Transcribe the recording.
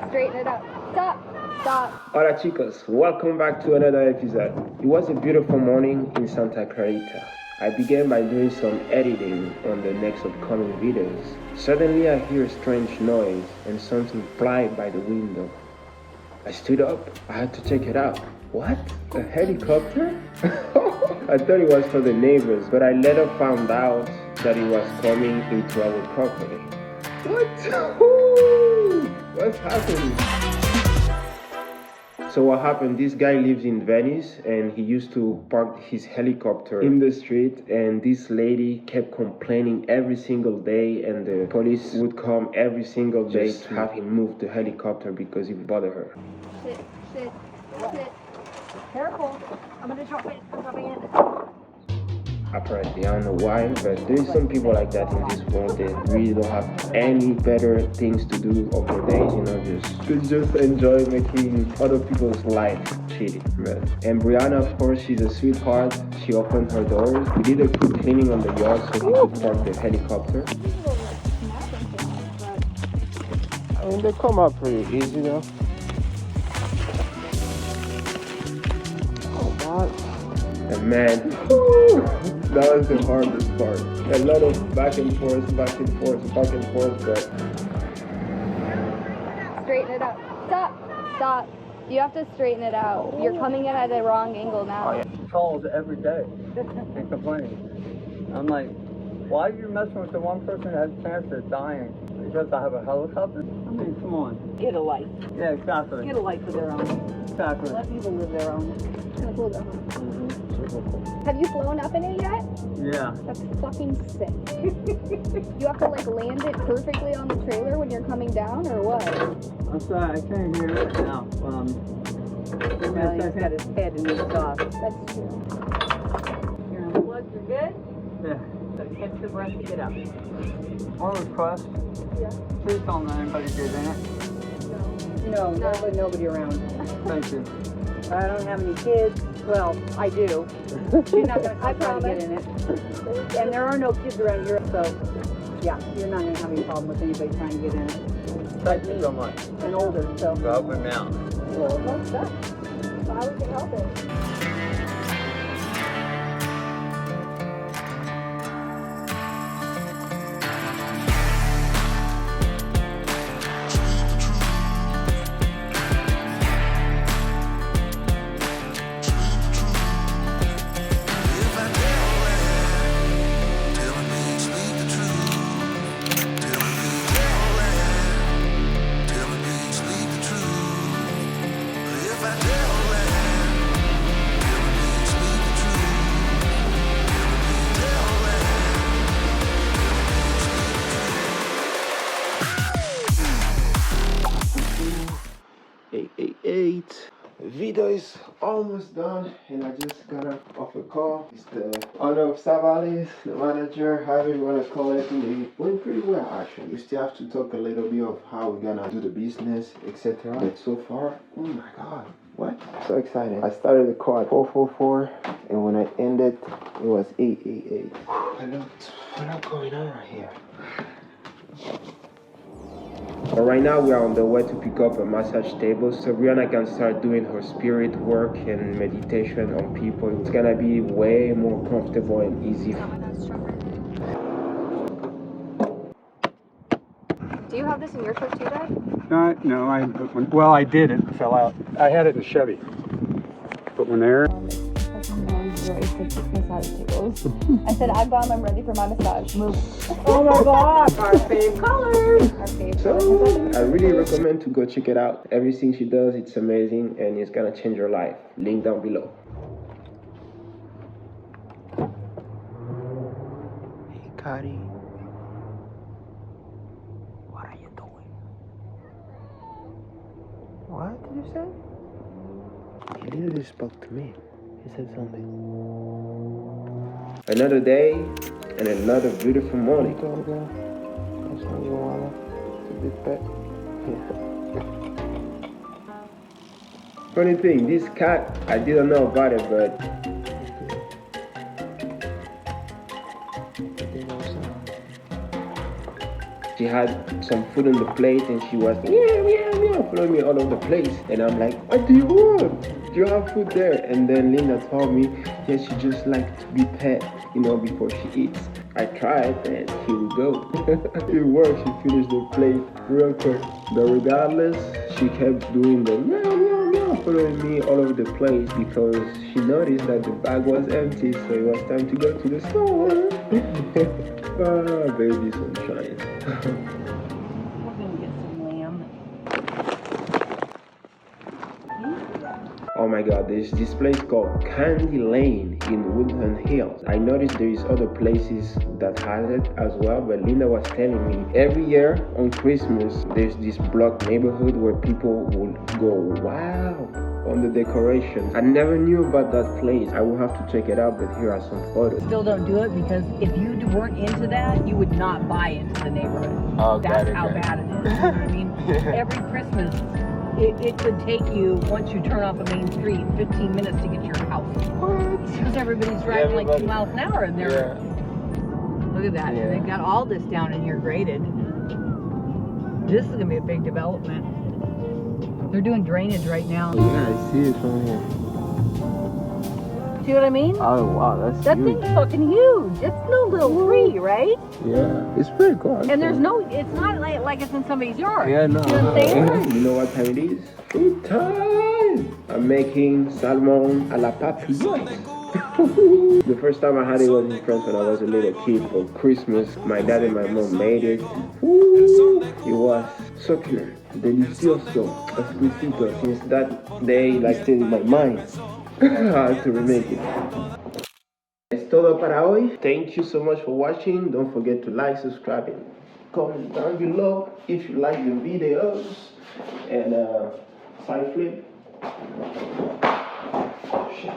Straighten it up. Stop. Stop. Hola chicos, welcome back to another episode. It was a beautiful morning in Santa Clarita. I began by doing some editing on the next upcoming videos. Suddenly I hear a strange noise and something fly by the window. I stood up. I had to check it out. What? A helicopter? I thought it was for the neighbors, but I later found out that it was coming into our property. What? What's happening? So what happened, this guy lives in Venice and he used to park his helicopter in the street, and this lady kept complaining every single day, and the police would come every single day to have him move the helicopter because it bothered her. Sit. Careful. I'm gonna drop it. I'm dropping it. Apparently, I don't know why, but there's some people like that in this world that really don't have any better things to do of their days, you know, just enjoy making other people's life shitty. And Brianna, of course, she's a sweetheart. She opened her doors. We did a quick cleaning on the yard so he could park the helicopter. I mean, they come out pretty easy, though. Oh, God. And man, that was the hardest part. A lot of back and forth, but... Straighten it up. Stop. You have to straighten it out. You're coming in at the wrong angle now. Oh, yeah. Calls every day and complaining. I'm like, why are you messing with the one person that has a chance of dying? Because I have a helicopter? I mean, come on. Get a life. Yeah, exactly. Get a life of their own. Exactly. Let people live their own. Kind of cool though. Have you flown up in it yet? Yeah. That's fucking sick. You have to like land it perfectly on the trailer when you're coming down, or what? I'm sorry, I can't hear it right now. Give me a He's got second. his head in his sock. That's true. You're unplugged, you're good? Yeah. So catch the breath to get up. One request. Yeah. Please don't let anybody get in it. No, never nobody around. Thank you. I don't have any kids. Well, I do. You're not going to try to get in it. And there are no kids around here, so yeah, you're not going to have any problem with anybody trying to get in it. Thank you so much. And older, so. God with me out. Well, what's that? So how we can help it? The video is almost done, and I just got off a call. It's the owner of Savalis, the manager, however you want to call it. And they went pretty well, actually. We still have to talk a little bit of how we're gonna do the business, etc. But so far, oh my god, what? So excited. I started the call at 444, and when I ended, it was 888. A lot going on right here. But right now we are on the way to pick up a massage table so Brianna can start doing her spirit work and meditation on people. It's gonna be way more comfortable and easy. Do you have this in your truck too, Dad? No, I did. It fell out. I had it in Chevy. But when there. I said, Agbam, I'm ready for my massage. Move. Oh my God, our fave colors. Our favorite. So I really recommend to go check it out. Everything she does, it's amazing, and it's gonna change your life. Link down below. Hey, Cody. What are you doing? What did you say? He literally spoke to me. He said something. Another day and another beautiful morning. That's how you wanna. It's a bit pet. Funny thing, this cat, I didn't know about it, but She had some food on the plate and she was following me all over the place. And I'm like, what do you want? Do you have food there? And then Linda told me, yes, she just likes to be pet, before she eats. I tried and here we go. It worked. She finished the plate real quick. But regardless, she kept doing the meow, following me all over the place because she noticed that the bag was empty, so it was time to go to the store. Ah, baby sunshine. We're gonna get some lamb. Oh my god, there's this place called Candy Lane in Woodland Hills. I noticed there is other places that has it as well, but Linda was telling me every year on Christmas there's this block neighborhood where people will go wow on the decorations. I never knew about that place. I will have to check it out, but here are some photos. Still don't do it because if you weren't into that, you would not buy into the neighborhood. Oh, that's how bad it is. You know what I mean? Every Christmas, it could take you, once you turn off a main street, 15 minutes to get to your house. What? Because everybody's driving like 2 miles an hour in there. Look at that. Yeah. They've got all this down in here graded. This is going to be a big development. They're doing drainage right now. Yeah, I see it from here. See what I mean? Oh wow, that's That huge. thing's fucking huge. It's no little tree, right? Yeah, it's pretty cool. And there's no, it's not like it's in somebody's yard. Yeah, no. You know what I'm saying? You know what time it is? Food time! I'm making salmon à la papillote. The first time I had it was in France when I was a little kid for Christmas. My dad and my mom made it. Ooh, it was succulent, delicioso, exquisito. Since that day, like stayed in my mind. I have to remake it. Es todo para hoy. Thank you so much for watching. Don't forget to like, subscribe, and comment down below if you like the videos. And side flip. Oh shit.